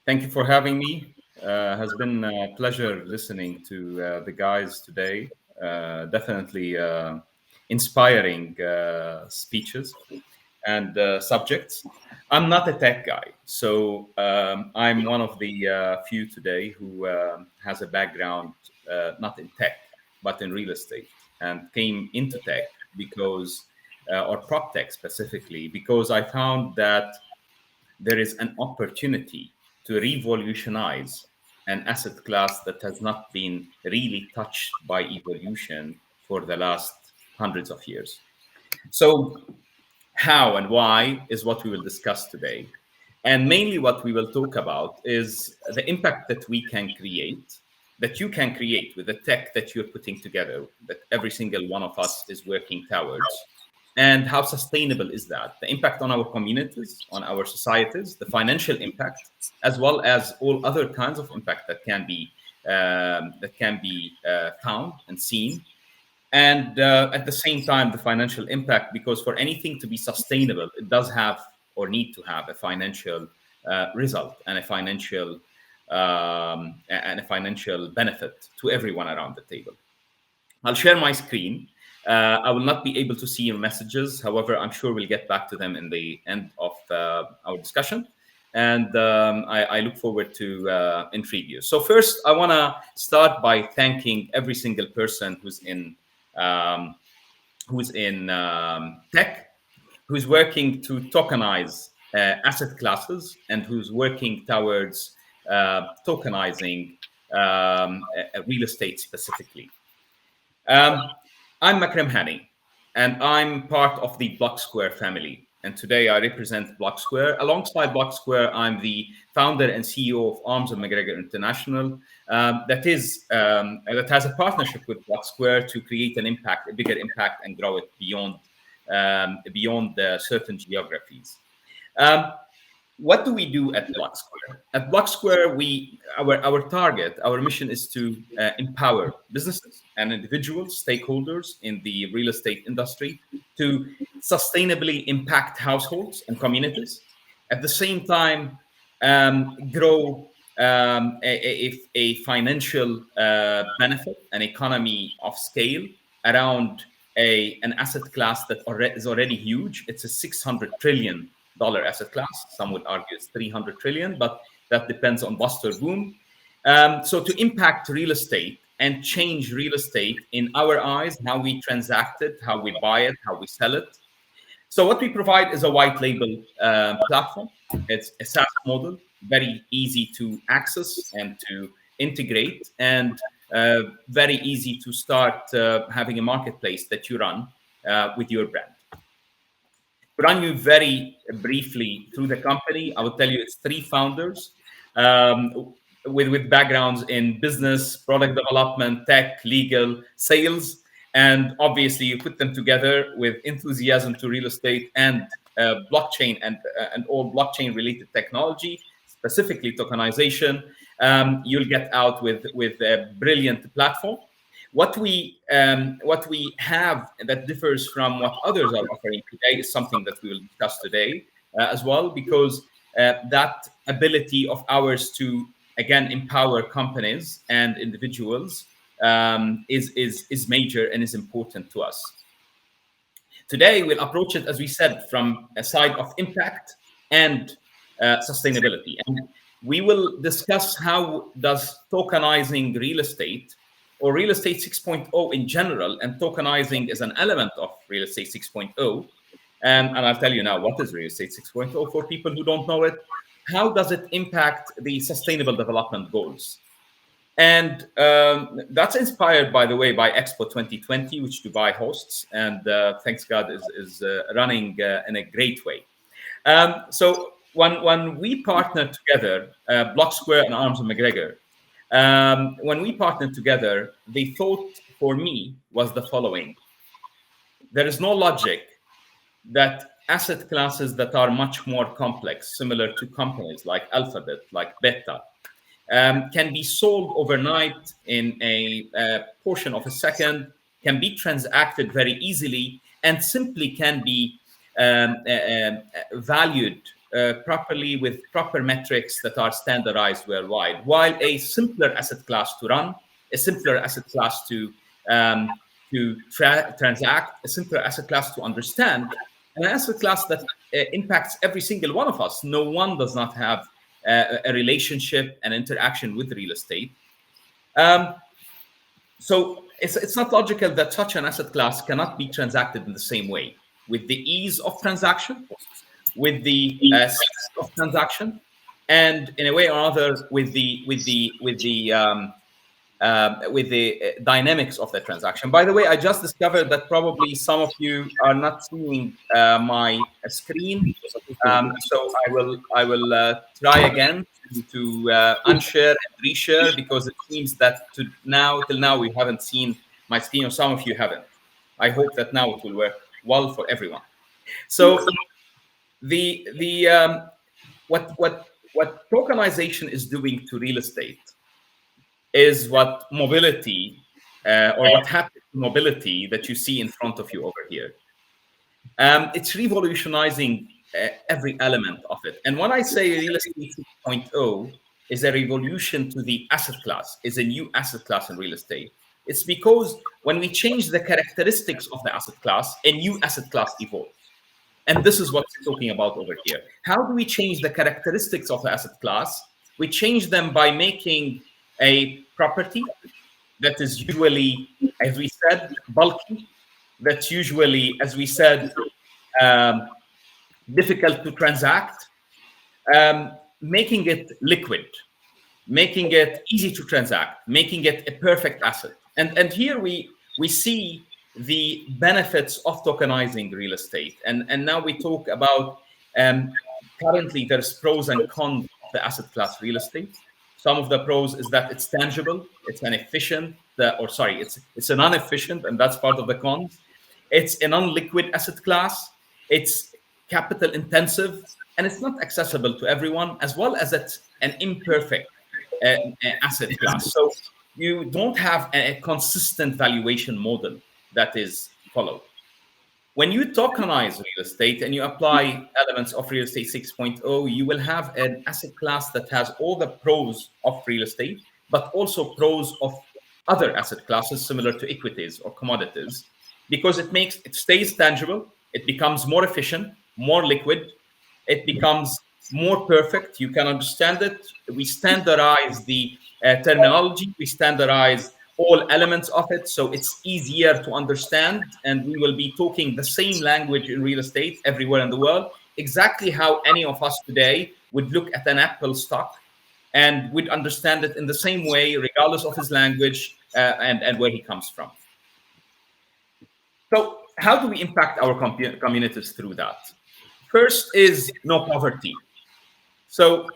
Thank you for having me. Has been a pleasure listening to the guys today. Definitely inspiring speeches and subjects. I'm not a tech guy, so I'm one of the few today who has a background not in tech but in real estate, and came into tech because, or prop tech specifically, because I found that there is an opportunity to revolutionize an asset class that has not been really touched by evolution for the last hundreds of years. So, how and why is what we will discuss today. And mainly, what we will talk about is the impact that we can create, that you can create with the tech that you're putting together, that every single one of us is working towards. And how sustainable is that? The impact on our communities, on our societies, the financial impact, as well as all other kinds of impact that can be found and seen, and at the same time the financial impact, because for anything to be sustainable it does have or need to have a financial result and a financial benefit to everyone around the table. I'll share my screen. I will not be able to see your messages. However, I'm sure we'll get back to them in the end of our discussion. And I look forward to intrigue you. So first, I want to start by thanking every single person um, who's in tech, who's working to tokenize asset classes, and who's working towards tokenizing real estate specifically. I'm Makram Hani, and I'm part of the Blocksquare family. And today I represent Blocksquare. Alongside Blocksquare, I'm the founder and CEO of Arms of McGregor International. That has a partnership with Blocksquare to create an impact, a bigger impact, and grow it beyond certain geographies. Um, what do we do at Blocksquare? At Blocksquare, our target, our mission is to empower businesses and individuals, stakeholders in the real estate industry, to sustainably impact households and communities. At the same time, grow a financial benefit, an economy of scale around an asset class that is already huge. It's a $600 trillion asset class. Some would argue it's 300 trillion, but that depends on bust or boom. So to impact real estate and change real estate in our eyes, how we transact it, how we buy it, how we sell it. So what we provide is a white label platform. It's a SaaS model, very easy to access and to integrate, and very easy to start having a marketplace that you run with your brand. To run you very briefly through the company, I will tell you it's three founders with backgrounds in business, product development, tech, legal, sales. And obviously, you put them together with enthusiasm to real estate and blockchain and all blockchain related technology, specifically tokenization. You'll get out with a brilliant platform. What we have that differs from what others are offering today is something that we will discuss today as well, because that ability of ours to again empower companies and individuals is major and is important to us. Today we'll approach it, as we said, from a side of impact and sustainability, and we will discuss how does tokenizing real estate, or real estate 6.0 in general, and tokenizing is an element of real estate 6.0. And I'll tell you now what is real estate 6.0 for people who don't know it. How does it impact the sustainable development goals? And that's inspired, by the way, by Expo 2020, which Dubai hosts, and thanks God is running in a great way. So when we partnered together, Blocksquare and Arms of McGregor, when we partnered together, the thought for me was the following. There is no logic that asset classes that are much more complex, similar to companies like Alphabet, like Beta, can be sold overnight in a portion of a second, can be transacted very easily, and simply can be valued properly with proper metrics that are standardized worldwide. While a simpler asset class to run, a simpler asset class to transact, a simpler asset class to understand, and an asset class that impacts every single one of us. No one does not have a relationship and interaction with real estate. So it's not logical that such an asset class cannot be transacted in the same way, with the ease of transaction, with the speed of transaction, and in a way or other with the dynamics of the transaction. By the way, I just discovered that probably some of you are not seeing my screen, so I will try again to unshare and reshare, because it seems that till now we haven't seen my screen, or some of you haven't. I hope that now it will work well for everyone. So what tokenization is doing to real estate is what mobility or what happened to mobility that you see in front of you over here. It's revolutionizing every element of it. And when I say real estate 6.0 is a revolution to the asset class, is a new asset class in real estate, it's because when we change the characteristics of the asset class, a new asset class evolves. And this is what we're talking about over here. How do we change the characteristics of the asset class? We change them by making a property that is usually, as we said, bulky, that's usually, as we said, difficult to transact, making it liquid, making it easy to transact, making it a perfect asset. And here we see the benefits of tokenizing real estate. And now we talk about currently there's pros and cons of the asset class real estate. Some of the pros is that it's tangible, it's an efficient, it's an inefficient, and that's part of the cons. It's a non-liquid asset class, it's capital intensive, and it's not accessible to everyone, as well as it's an imperfect asset class. So you don't have a consistent valuation model that is followed. When you tokenize real estate and you apply elements of real estate 6.0, you will have an asset class that has all the pros of real estate, but also pros of other asset classes similar to equities or commodities, because it stays tangible, it becomes more efficient, more liquid, it becomes more perfect. You can understand it. We standardize the terminology, we standardize all elements of it, so it's easier to understand, and we will be talking the same language in real estate everywhere in the world, exactly how any of us today would look at an Apple stock and would understand it in the same way, regardless of his language and where he comes from. So how do we impact our communities through that? First is no poverty. So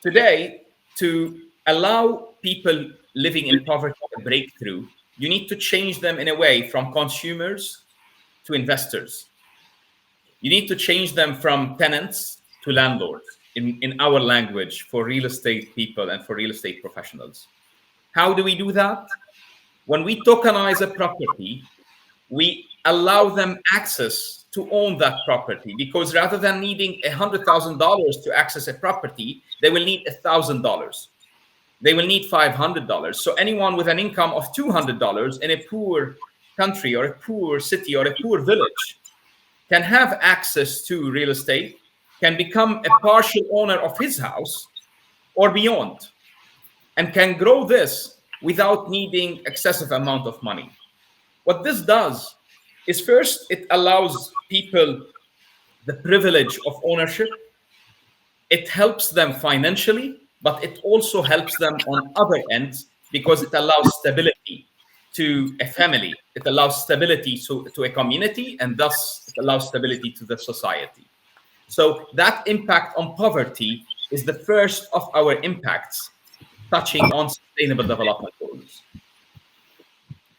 today, to allow people living in poverty a breakthrough, you need to change them in a way from consumers to investors. You need to change them from tenants to landlords in our language for real estate people and for real estate professionals. How do we do that? When we tokenize a property, we allow them access to own that property, because rather than needing $100,000 to access a property, they will need $1,000. They will need $500. So anyone with an income of $200 in a poor country or a poor city or a poor village can have access to real estate, can become a partial owner of his house or beyond, and can grow this without needing excessive amount of money. What this does is, first, it allows people the privilege of ownership. It helps them financially, but it also helps them on other ends, because it allows stability to a family. It allows stability to a community, and thus it allows stability to the society. So that impact on poverty is the first of our impacts touching on sustainable development goals.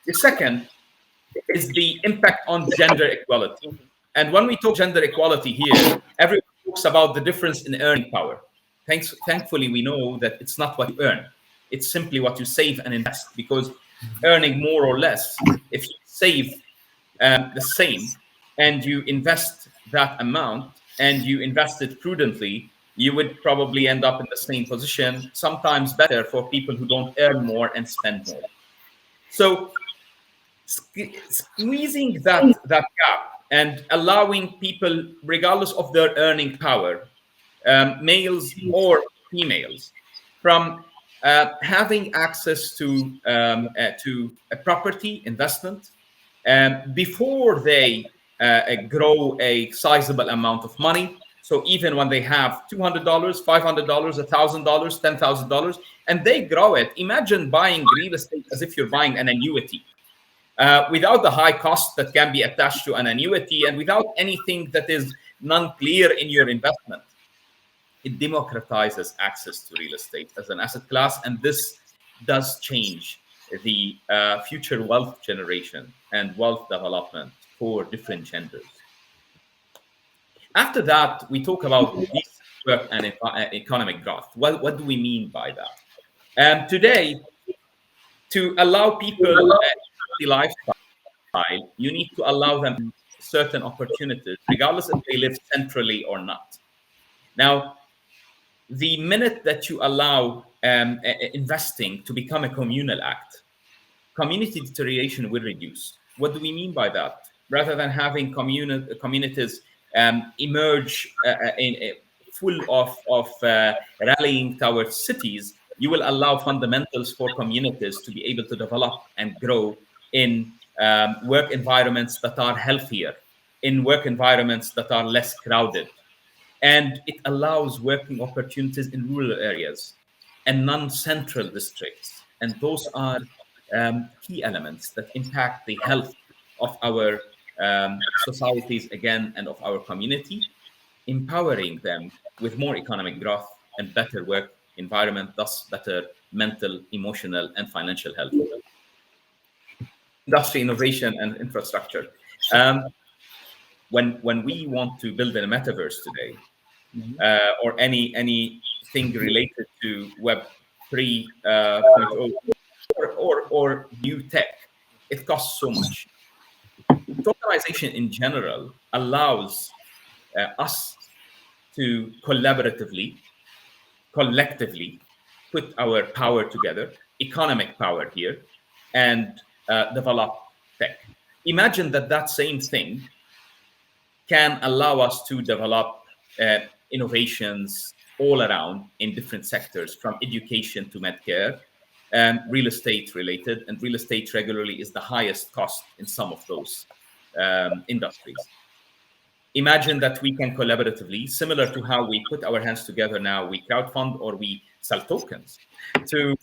The second is the impact on gender equality. And when we talk gender equality here, everyone talks about the difference in earning power. Thankfully, we know that it's not what you earn. It's simply what you save and invest, because earning more or less, if you save the same and you invest that amount and you invested prudently, you would probably end up in the same position, sometimes better for people who don't earn more and spend more. So squeezing that gap and allowing people, regardless of their earning power, males or females, from having access to a property investment before they grow a sizable amount of money. So even when they have $200, $500, $1,000, $10,000, and they grow it, imagine buying real estate as if you're buying an annuity. Without the high cost that can be attached to an annuity and without anything that is non-clear in your investment, it democratizes access to real estate as an asset class. And this does change the future wealth generation and wealth development for different genders. After that, we talk about decent work and economic growth. What do we mean by that? Today, to allow people a lifestyle, you need to allow them certain opportunities, regardless if they live centrally or not. Now, the minute that you allow investing to become a communal act, community deterioration will reduce. What do we mean by that? Rather than having communities emerge full of rallying towards cities, you will allow fundamentals for communities to be able to develop and grow in work environments that are healthier, in work environments that are less crowded. And it allows working opportunities in rural areas and non-central districts. And those are key elements that impact the health of our societies again and of our community, empowering them with more economic growth and better work environment, thus better mental, emotional, and financial health. Industry innovation and infrastructure. When we want to build a metaverse today, or anything related to Web 3.0 or new tech, it costs so much. Tokenization in general allows us to collectively put our power together, economic power here, and develop tech. Imagine that same thing can allow us to develop innovations all around in different sectors, from education to medcare, real estate related, and real estate regularly is the highest cost in some of those industries. Imagine that we can collaboratively, similar to how we put our hands together now, we crowdfund or we sell tokens to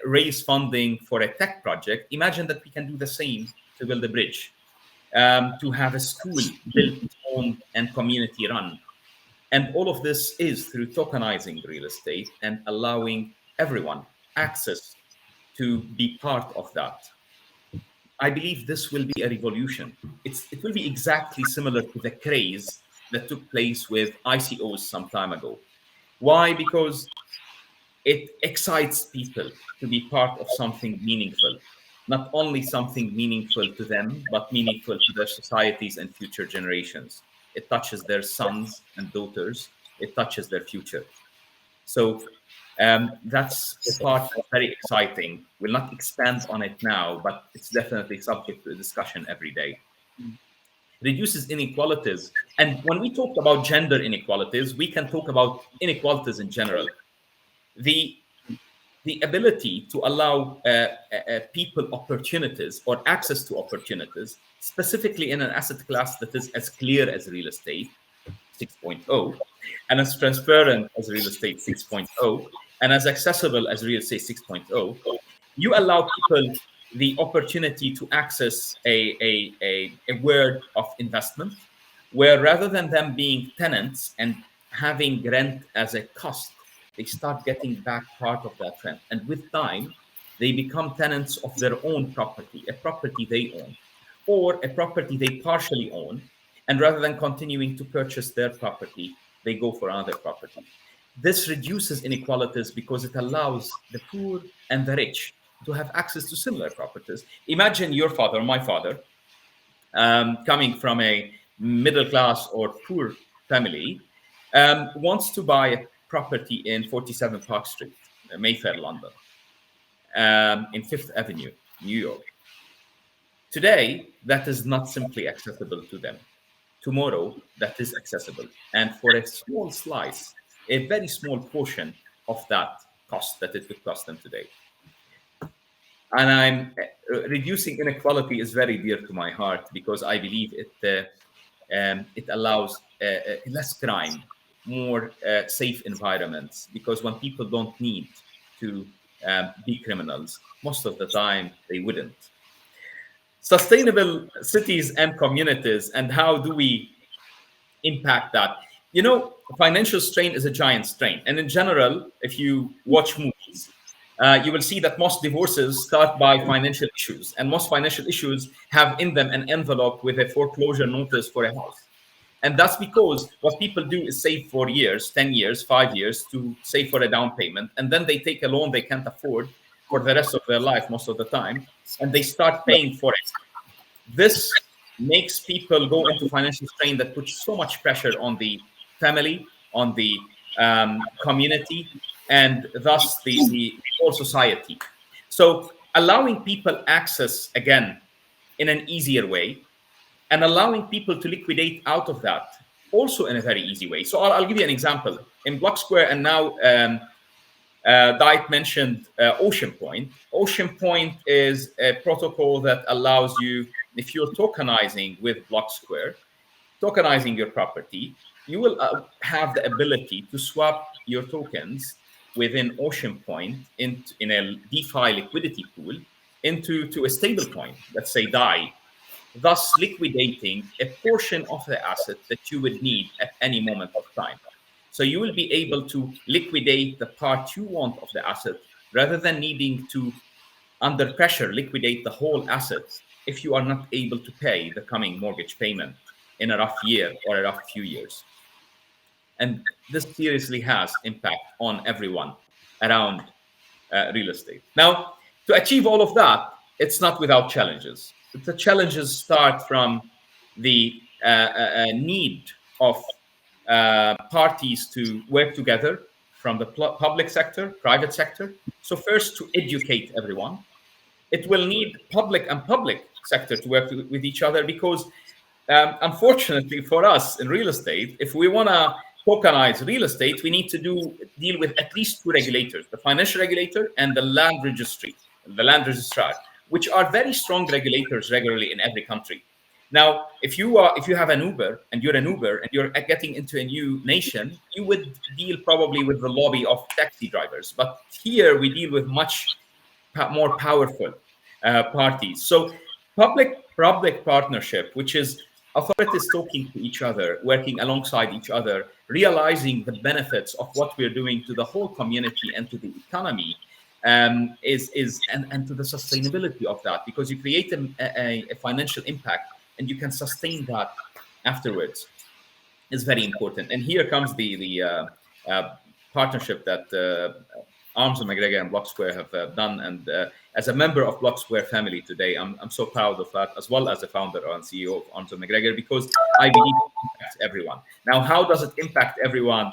raise funding for a tech project. Imagine that we can do the same to build a bridge, to have a school built, owned, and community run. And all of this is through tokenizing real estate and allowing everyone access to be part of that. I believe this will be a revolution. It will be exactly similar to the craze that took place with ICOs some time ago. Why? Because it excites people to be part of something meaningful, not only something meaningful to them, but meaningful to their societies and future generations. It touches their sons and daughters. It touches their future. So that's the part that's very exciting. We'll not expand on it now, but it's definitely subject to a discussion every day. Reduces inequalities. And when we talk about gender inequalities, we can talk about inequalities in general. The ability to allow people opportunities or access to opportunities, specifically in an asset class that is as clear as real estate 6.0, and as transparent as real estate 6.0, and as accessible as real estate 6.0, you allow people the opportunity to access a world of investment, where rather than them being tenants and having rent as a cost, they start getting back part of that rent. And with time, they become tenants of their own property, a property they own, or a property they partially own. And rather than continuing to purchase their property, they go for another property. This reduces inequalities because it allows the poor and the rich to have access to similar properties. Imagine your father, my father, coming from a middle class or poor family wants to buy a property in 47 Park Street, Mayfair, London, in Fifth Avenue, New York. Today, that is not simply accessible to them. Tomorrow, that is accessible. And for a small slice, a very small portion of that cost that it would cost them today. And I'm reducing inequality is very dear to my heart because I believe it allows less crime, more safe environments. Because when people don't need to be criminals, most of the time they wouldn't. Sustainable cities and communities, and how do we impact that? You know, financial strain is a giant strain. And in general, if you watch movies, you will see that most divorces start by financial issues. And most financial issues have in them an envelope with a foreclosure notice for a house. And that's because what people do is save for years, 10 years, 5 years to save for a down payment. And then they take a loan they can't afford for the rest of their life, most of the time. And they start paying for it. This makes people go into financial strain that puts so much pressure on the family, on the community, and thus the whole society. So allowing people access again in an easier way, and allowing people to liquidate out of that also in a very easy way. So I'll give you an example. In Blocksquare, and now Diet mentioned Ocean Point. Ocean Point is a protocol that allows you, if you're tokenizing with Blocksquare, tokenizing your property, you will have the ability to swap your tokens within Ocean Point in a DeFi liquidity pool into a stable coin, let's say DAI, thus liquidating a portion of the asset that you would need at any moment of time. So you will be able to liquidate the part you want of the asset rather than needing to, under pressure, liquidate the whole asset if you are not able to pay the coming mortgage payment in a rough year or a rough few years. And this seriously has impact on everyone around real estate. Now, to achieve all of that, it's not without challenges. The challenges start from the need of parties to work together from the public sector, private sector. So first, to educate everyone. It will need public and public sector to work with each other because unfortunately for us in real estate, if we want to tokenize real estate, we need to deal with at least two regulators, the financial regulator and the land registry, the land registrar, which are very strong regulators regularly in every country. Now, if you have an Uber and you're getting into a new nation, you would deal probably with the lobby of taxi drivers. But here we deal with much more powerful parties. So public partnership, which is authorities talking to each other, working alongside each other, realizing the benefits of what we're doing to the whole community and to the economy, and to the sustainability of that, because you create a financial impact and you can sustain that afterwards, is very important. And here comes the partnership that Arms and McGregor and Blocksquare have done. And as a member of Blocksquare family today, I'm so proud of that, as well as the founder and CEO of Arms and McGregor, because I believe it impacts everyone. Now, how does it impact everyone?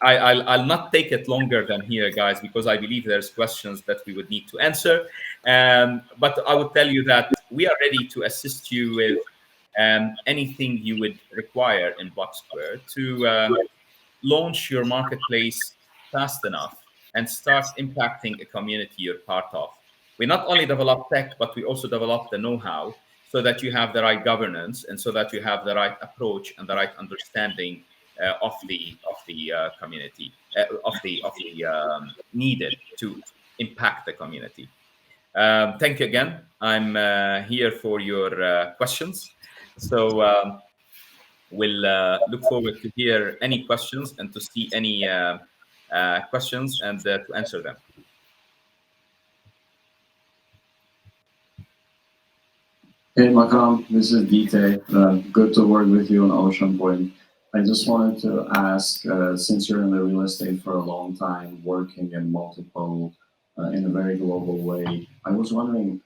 I'll not take it longer than here, guys, because I believe there's questions that we would need to answer. But I would tell you that we are ready to assist you with anything you would require in Blocksquare to launch your marketplace fast enough and start impacting a community you're part of. We not only develop tech, but we also develop the know-how so that you have the right governance and so that you have the right approach and the right understanding of the community, of the needed to impact the community. Thank you again. I'm here for your questions. So we'll look forward to hear any questions and to see any questions and to answer them. Hey Makram, this is DK. Good to work with you on Ocean Point. I just wanted to ask, since you're in the real estate for a long time, working in multiple, in a very global way, I was wondering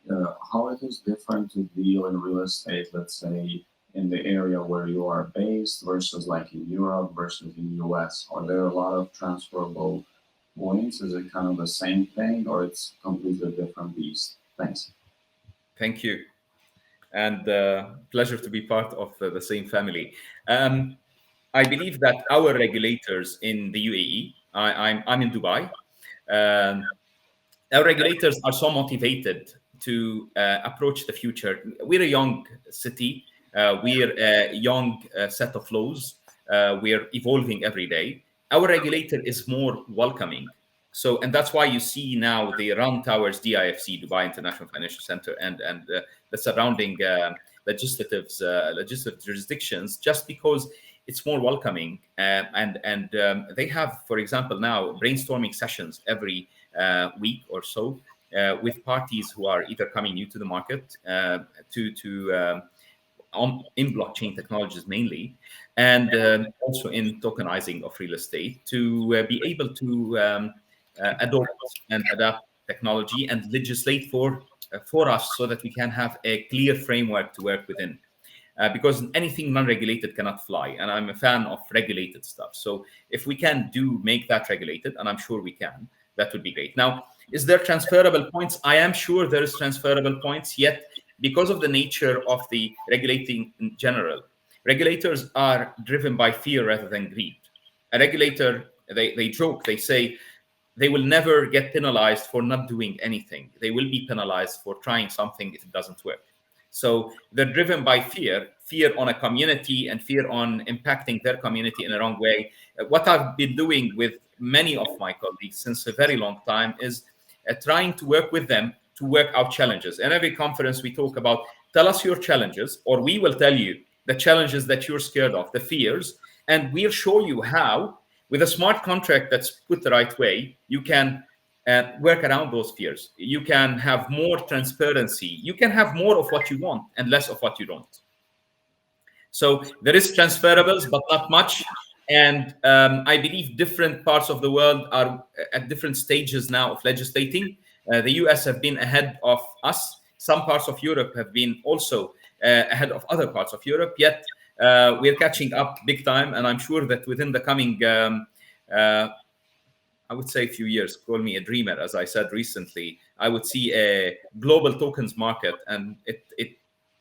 how it is different to deal in real estate, let's say, in the area where you are based versus like in Europe versus in US? Are there a lot of transferable points? Is it kind of the same thing or it's completely different beast? Thanks. Thank you. And pleasure to be part of the same family. I believe that our regulators in the UAE, I'm in Dubai, um, our regulators are so motivated to approach the future. We're a young city. We're a young set of laws. We're evolving every day. Our regulator is more welcoming. So, and that's why you see now they run towards DIFC, Dubai International Financial Center, and the surrounding legislative jurisdictions, just because it's more welcoming. And they have, for example, now brainstorming sessions every week or so with parties who are either coming new to the market in blockchain technologies mainly, and also in tokenizing of real estate to be able to adopt and adapt technology and legislate for us so that we can have a clear framework to work within. Because anything non-regulated cannot fly, and I'm a fan of regulated stuff. So if we can make that regulated, and I'm sure we can, that would be great. Now, is there transferable points? I am sure there is transferable points, yet because of the nature of the regulating in general, regulators are driven by fear rather than greed. A regulator, they joke, they say they will never get penalized for not doing anything. They will be penalized for trying something if it doesn't work. So they're driven by fear on a community and fear on impacting their community in a wrong way. What I've been doing with many of my colleagues since a very long time is trying to work with them to work out challenges. In every conference, we talk about, tell us your challenges, or we will tell you the challenges that you're scared of, the fears, and we'll show you how, with a smart contract that's put the right way, you can work around those fears. You can have more transparency. You can have more of what you want and less of what you don't. So there is transferables, but not much. And I believe different parts of the world are at different stages now of legislating. The US have been ahead of us. Some parts of Europe have been also ahead of other parts of Europe. Yet we're catching up big time. And I'm sure that within the coming I would say a few years, call me a dreamer, as I said recently, I would see a global tokens market, and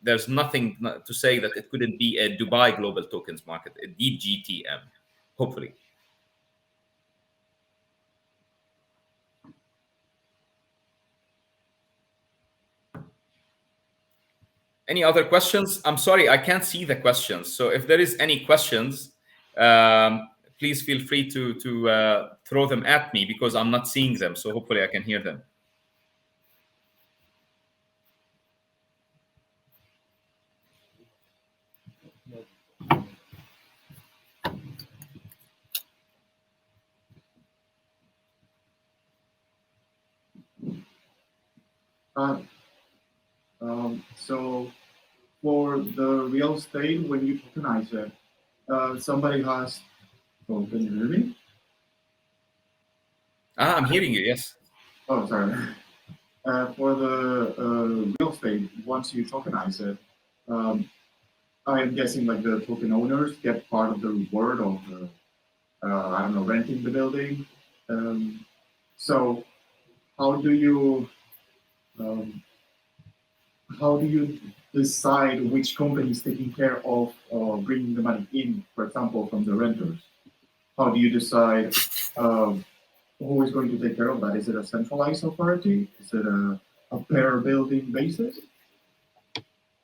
there's nothing to say that it couldn't be a Dubai global tokens market, a DGTM, hopefully. Any other questions? I'm sorry, I can't see the questions. So if there is any questions, please feel free to throw them at me because I'm not seeing them. So hopefully I can hear them. So for the real estate, when you tokenize it, somebody has. Oh, can you hear me? I'm hearing you. Yes. Oh, sorry. For the real estate, once you tokenize it, I'm guessing like the token owners get part of the reward of the, I don't know, renting the building. So how do you decide which company is taking care of bringing the money in, for example, from the renters? How do you decide who is going to take care of that? Is it a centralized authority? Is it a per building basis?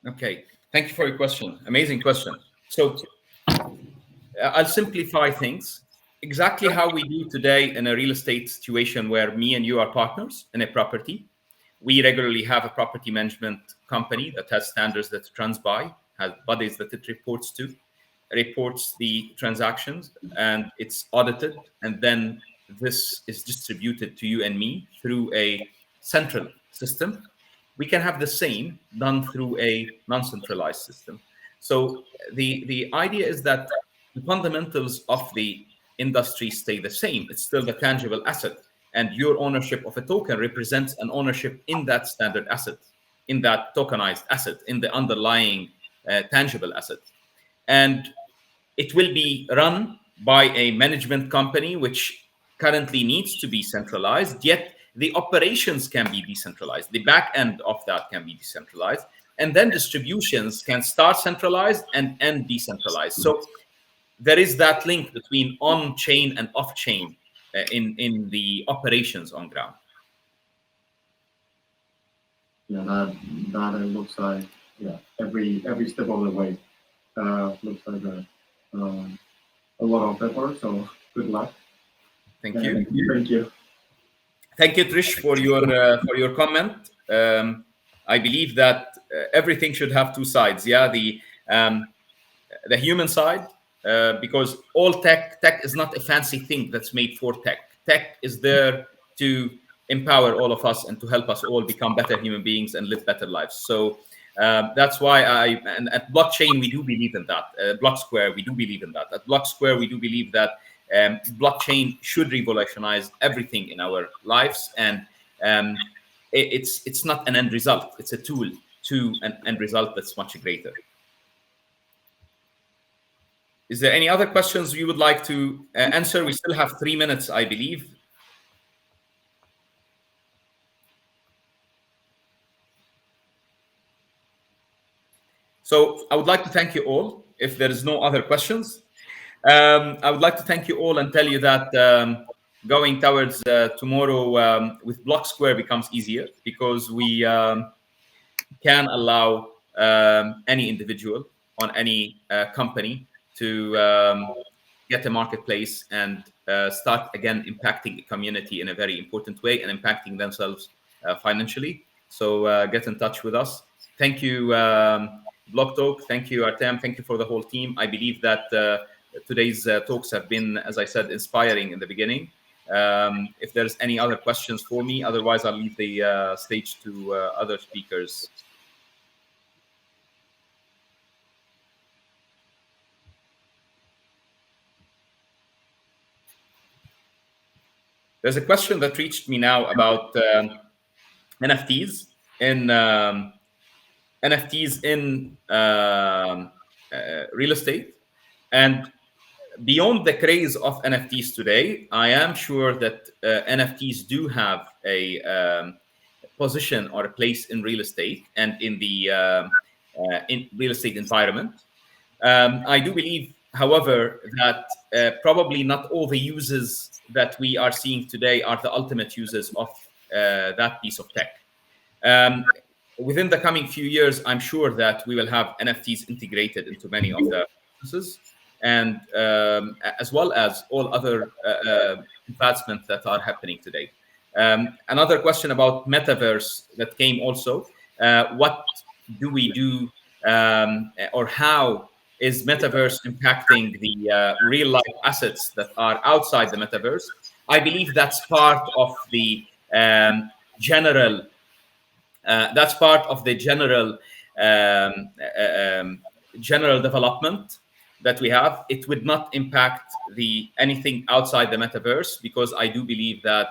Okay, thank you for your question. Amazing question. So I'll simplify things. Exactly how we do today in a real estate situation where me and you are partners in a property. We regularly have a property management company that has standards that it runs by, has bodies that it reports to, reports the transactions, and it's audited. And then this is distributed to you and me through a central system. We can have the same done through a non-centralized system. So the idea is that the fundamentals of the industry stay the same. It's still the tangible asset, and your ownership of a token represents an ownership in that standard asset, in that tokenized asset, in the underlying tangible asset. And it will be run by a management company, which currently needs to be centralized, yet the operations can be decentralized. The back end of that can be decentralized. And then distributions can start centralized and end decentralized. So there is that link between on-chain and off-chain in the operations on ground. Yeah, that it looks like every step of the way looks like a lot of effort. So good luck. Thank you. Thank you. Thank you, Trish, for your comment. I believe that everything should have two sides. Yeah, the human side, because all tech is not a fancy thing that's made for tech. Tech is there to empower all of us and to help us all become better human beings and live better lives. So that's why and at blockchain, we do believe in that. Blocksquare, we do believe in that. At Blocksquare, we do believe that blockchain should revolutionize everything in our lives. And it's not an end result. It's a tool to an end result that's much greater. Is there any other questions you would like to answer? We still have 3 minutes, I believe. So I would like to thank you all. If there is no other questions, I would like to thank you all and tell you that going towards tomorrow with Blocksquare becomes easier, because we can allow any individual on any company to get a marketplace and start again impacting the community in a very important way and impacting themselves financially. So get in touch with us. Thank you, BlockTalk. Thank you, Artem. Thank you for the whole team. I believe that today's talks have been, as I said, inspiring in the beginning. If there's any other questions for me, otherwise I'll leave the stage to other speakers. There's a question that reached me now about NFTs in real estate. And beyond the craze of NFTs today, I am sure that NFTs do have a position or a place in real estate and in the in real estate environment. I do believe, however, that probably not all the uses that we are seeing today are the ultimate uses of that piece of tech. Within the coming few years, I'm sure that we will have NFTs integrated into many of the businesses, and as well as all other advancements that are happening today. Another question about metaverse that came also. What do we do, or how is metaverse impacting the real life assets that are outside the metaverse? I believe that's part of the general. That's part of the general general development that we have. It would not impact anything outside the metaverse, because I do believe that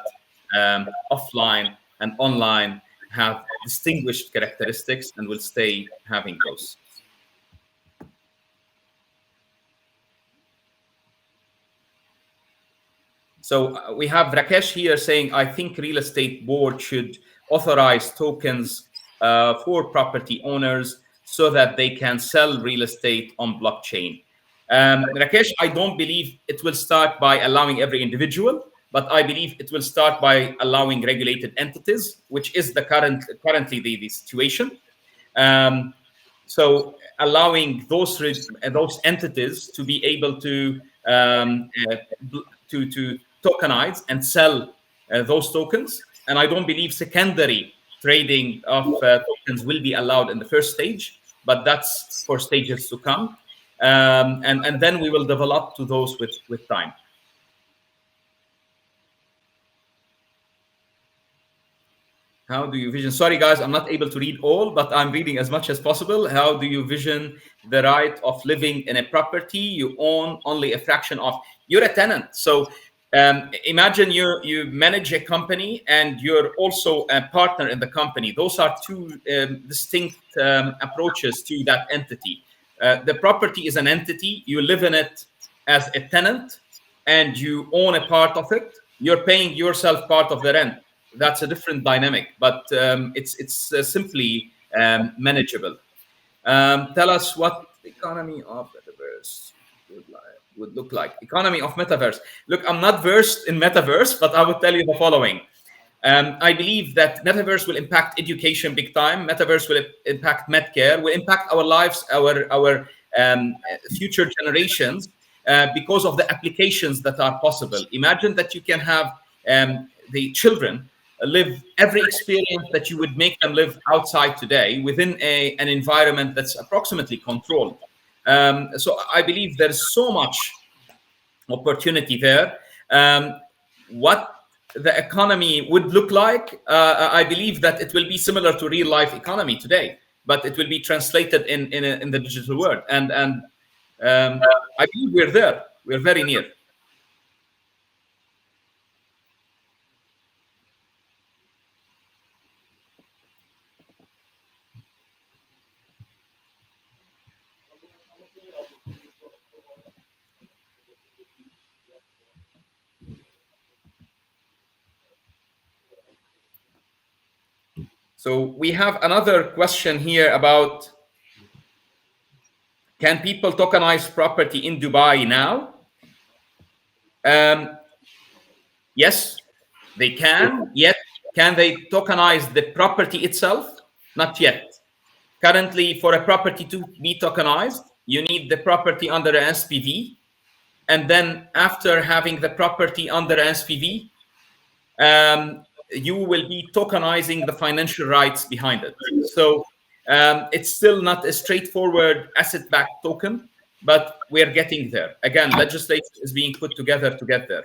offline and online have distinguished characteristics and will stay having those. So we have Rakesh here saying, I think real estate board should authorize tokens for property owners so that they can sell real estate on blockchain. Rakesh, I don't believe it will start by allowing every individual, but I believe it will start by allowing regulated entities, which is currently the situation. So allowing those entities to be able to tokenize and sell those tokens. And I don't believe secondary trading of tokens will be allowed in the first stage, but that's for stages to come. And then we will develop to those with time. How do you vision? Sorry, guys, I'm not able to read all, but I'm reading as much as possible. How do you vision the right of living in a property you own only a fraction of? You're a tenant. So Imagine you manage a company and you're also a partner in the company. Those are two distinct approaches to that entity. The property is an entity. You live in it as a tenant and you own a part of it. You're paying yourself part of the rent. That's a different dynamic, but it's simply manageable. Tell us what the economy of metaverse would look like. Economy of metaverse. Look, I'm not versed in metaverse, but I would tell you the following. I believe that metaverse will impact education big time. Metaverse will impact medcare, will impact our lives, our future generations, because of the applications that are possible. Imagine that you can have the children live every experience that you would make them live outside today within an environment that's approximately controlled. So I believe there's so much opportunity there. What the economy would look like, I believe that it will be similar to real life economy today, but it will be translated in the digital world. And I believe we're there. We're very near. So we have another question here about, can people tokenize property in Dubai now? Yes, they can. Yet, can they tokenize the property itself? Not yet. Currently, for a property to be tokenized, you need the property under an SPV. And then after having the property under an SPV, you will be tokenizing the financial rights behind it. So it's still not a straightforward asset-backed token, but we're getting there. Again, legislation is being put together to get there.